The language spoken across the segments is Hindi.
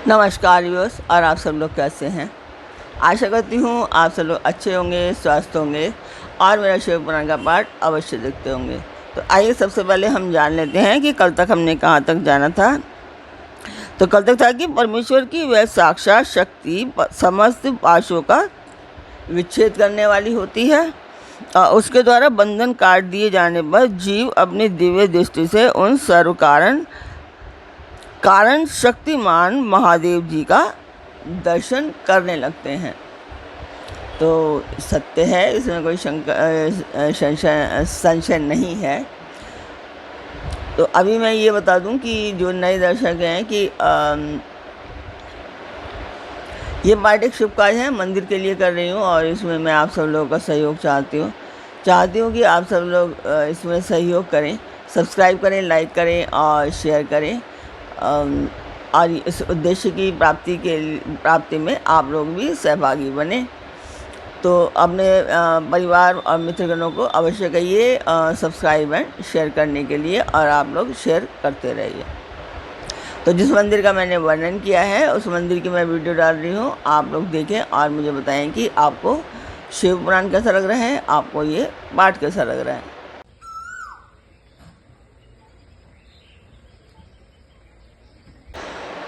नमस्कार व्यूअर्स, और आप सब लोग कैसे हैं। आशा करती हूँ आप सब लोग अच्छे होंगे, स्वस्थ होंगे और मेरा शिव पुराण का पाठ अवश्य देखते होंगे। तो आइए सबसे पहले हम जान लेते हैं कि कल तक हमने कहाँ तक जाना था। तो कल तक था कि परमेश्वर की वह साक्षात शक्ति समस्त पाशों का विच्छेद करने वाली होती है और उसके द्वारा बंधन काट दिए जाने पर जीव अपनी दिव्य दृष्टि से उन सर्व कारण शक्तिमान महादेव जी का दर्शन करने लगते हैं। तो सत्य है, इसमें कोई संशय नहीं है। तो अभी मैं ये बता दूं कि जो नए दर्शक हैं कि ये पाठ एक शुभ कार्य है, मंदिर के लिए कर रही हूँ और इसमें मैं आप सब लोगों का सहयोग चाहती हूँ कि आप सब लोग इसमें सहयोग करें, सब्सक्राइब करें, लाइक करें और शेयर करें। और इस उद्देश्य की प्राप्ति में आप लोग भी सहभागी बने। तो अपने परिवार और मित्रगणों को अवश्य कहिए सब्सक्राइब एंड शेयर करने के लिए, और आप लोग शेयर करते रहिए। तो जिस मंदिर का मैंने वर्णन किया है उस मंदिर की मैं वीडियो डाल रही हूँ, आप लोग देखें और मुझे बताएं कि आपको शिव पुराण कैसा लग रहा है, आपको ये पाठ कैसा लग रहा है।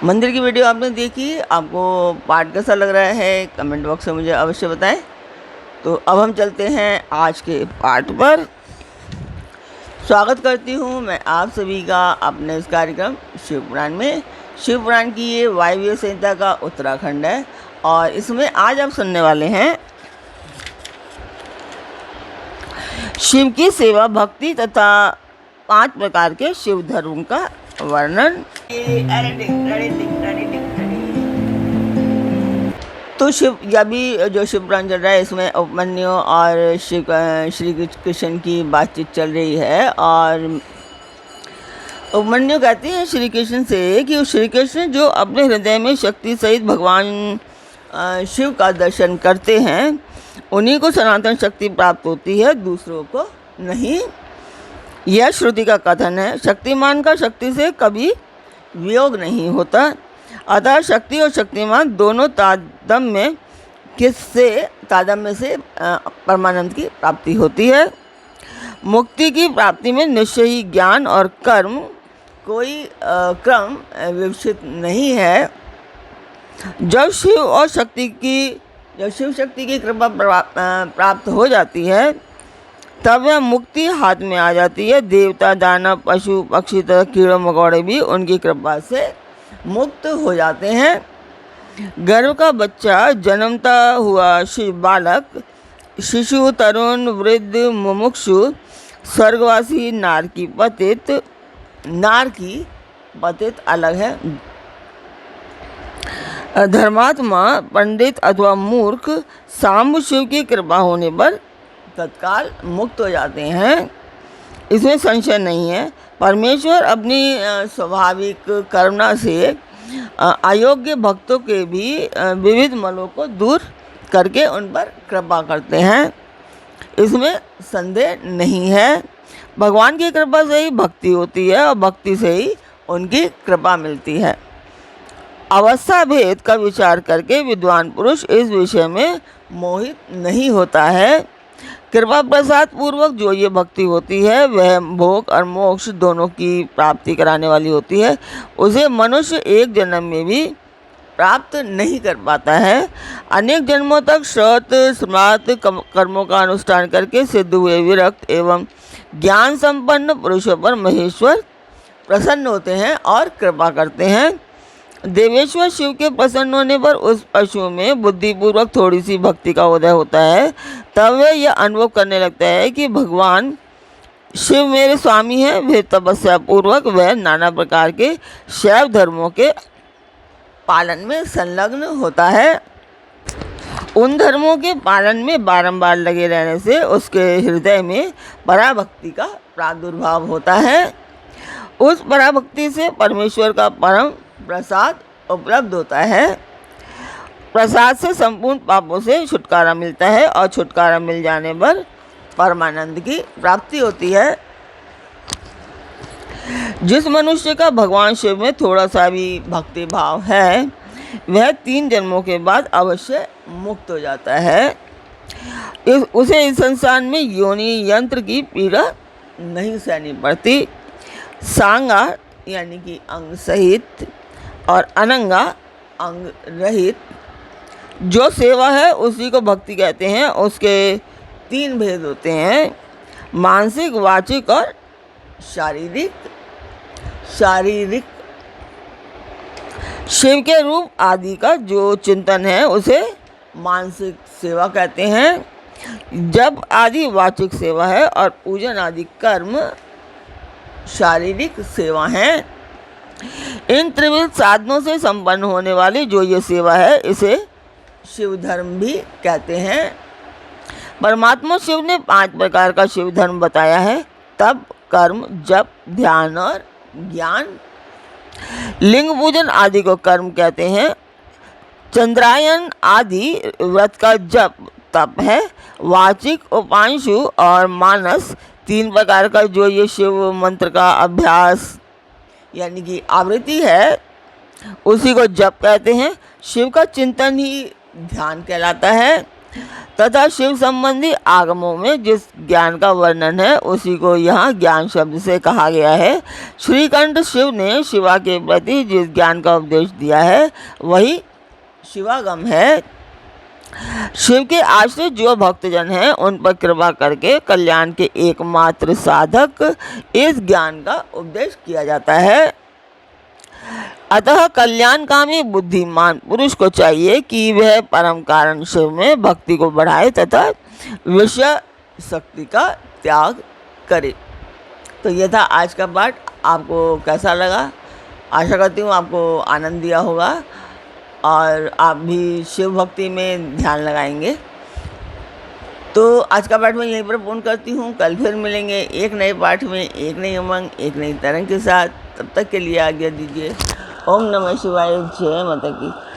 मंदिर की वीडियो आपने देखी, आपको पाठ कैसा लग रहा है कमेंट बॉक्स में मुझे अवश्य बताएं। तो अब हम चलते हैं आज के पाठ पर। स्वागत करती हूँ मैं आप सभी का अपने इस कार्यक्रम शिव पुराण में। शिव पुराण की ये वायव्य संहिता का उत्तराखंड है और इसमें आज आप सुनने वाले हैं शिव की सेवा, भक्ति तथा 5 प्रकार के शिव धर्म का वर्णन। तो अभी जो शिव पुराण चल रहा है इसमें उपमन्यु और श्री कृष्ण की बातचीत चल रही है। और उपमन्यु कहते हैं श्री कृष्ण से कि श्री कृष्ण जो अपने हृदय में शक्ति सहित भगवान शिव का दर्शन करते हैं उन्हीं को सनातन शक्ति प्राप्त होती है, दूसरों को नहीं। यह श्रुति का कथन है। शक्तिमान का शक्ति से कभी वियोग नहीं होता, अतः शक्ति और शक्तिमान दोनों तादात्म्य से परमानंद की प्राप्ति होती है। मुक्ति की प्राप्ति में निश्चय ही ज्ञान और कर्म कोई क्रम विकसित नहीं है। जब शिव शक्ति की कृपा प्राप्त हो जाती है तब वह मुक्ति हाथ में आ जाती है। देवता, दानव, पशु, पक्षी तथा कीड़े मकोड़े भी उनकी कृपा से मुक्त हो जाते हैं। गर्भ का बच्चा, जन्मता हुआ शिव बालक, शिशु, तरुण, वृद्ध, मुमुक्षु, स्वर्गवासी, नार की पतित अलग है। धर्मात्मा, पंडित अथवा मूर्ख सांब शिव की कृपा होने पर तत्काल मुक्त हो जाते हैं, इसमें संशय नहीं है। परमेश्वर अपनी स्वाभाविक करुणा से अयोग्य भक्तों के भी विविध मलों को दूर करके उन पर कृपा करते हैं, इसमें संदेह नहीं है। भगवान की कृपा से ही भक्ति होती है और भक्ति से ही उनकी कृपा मिलती है। अवस्था भेद का विचार करके विद्वान पुरुष इस विषय में मोहित नहीं होता है। कृपा प्रसाद पूर्वक जो ये भक्ति होती है वह भोग और मोक्ष दोनों की प्राप्ति कराने वाली होती है। उसे मनुष्य एक जन्म में भी प्राप्त नहीं कर पाता है। अनेक जन्मों तक श्रौत स्मार्त कर्मों का अनुष्ठान करके सिद्ध हुए विरक्त एवं ज्ञान संपन्न पुरुषों पर महेश्वर प्रसन्न होते हैं और कृपा करते हैं। देवेश्वर शिव के प्रसन्न होने पर उस पशु में बुद्धिपूर्वक थोड़ी सी भक्ति का उदय होता है। तब वह यह अनुभव करने लगता है कि भगवान शिव मेरे स्वामी हैं। वे तपस्या पूर्वक वह नाना प्रकार के शैव धर्मों के पालन में संलग्न होता है। उन धर्मों के पालन में बारंबार लगे रहने से उसके हृदय में पराभक्ति का प्रादुर्भाव होता है। उस पराभक्ति से परमेश्वर का परम प्रसाद उपलब्ध होता है। प्रसाद से संपूर्ण पापों से छुटकारा मिलता है और छुटकारा मिल जाने पर परमानंद की प्राप्ति होती है। जिस मनुष्य का भगवान शिव में थोड़ा सा भी भक्ति भाव है वह 3 जन्मों के बाद अवश्य मुक्त हो जाता है। उसे इस संसार में योनि यंत्र की पीड़ा नहीं सहनी पड़ती। सांगा यानी कि अंग सहित और अनंगा अंग रहित जो सेवा है उसी को भक्ति कहते हैं। उसके 3 भेद होते हैं, मानसिक, वाचिक और शारीरिक। शिव के रूप आदि का जो चिंतन है उसे मानसिक सेवा कहते हैं। जब आदि वाचिक सेवा है और पूजन आदि कर्म शारीरिक सेवा है। इन त्रिविध साधनों से संपन्न होने वाली जो ये सेवा है इसे शिव धर्म भी कहते हैं। परमात्मा शिव ने 5 प्रकार का शिव धर्म बताया है, तप, कर्म, जप, ध्यान और ज्ञान। लिंग पूजन आदि को कर्म कहते हैं। चंद्रायन आदि व्रत का जप तप है। वाचिक, उपांशु और मानस 3 प्रकार का जो ये शिव मंत्र का अभ्यास यानी कि आवृत्ति है उसी को जप कहते हैं। शिव का चिंतन ही ध्यान कहलाता है तथा शिव संबंधी आगमों में जिस ज्ञान का वर्णन है उसी को यहाँ ज्ञान शब्द से कहा गया है। श्रीकंठ शिव ने शिवा के प्रति जिस ज्ञान का उपदेश दिया है वही शिवागम है। शिव के आश्रित जो भक्तजन हैं उन पर कृपा करके कल्याण के एकमात्र साधक इस ज्ञान का उपदेश किया जाता है। अतः कल्याणकामी बुद्धिमान पुरुष को चाहिए कि वह परम कारण शिव में भक्ति को बढ़ाए तथा विषय शक्ति का त्याग करे। तो यह था आज का पाठ। आपको कैसा लगा? आशा करती हूँ आपको आनंद दिया होगा और आप भी शिव भक्ति में ध्यान लगाएंगे। तो आज का पाठ मैं यहीं पर पूर्ण करती हूँ। कल फिर मिलेंगे एक नए पाठ में, एक नई उमंग, एक नई तरंग के साथ। तब तक के लिए आज्ञा दीजिए। ओम नमः शिवाय। जय माता की।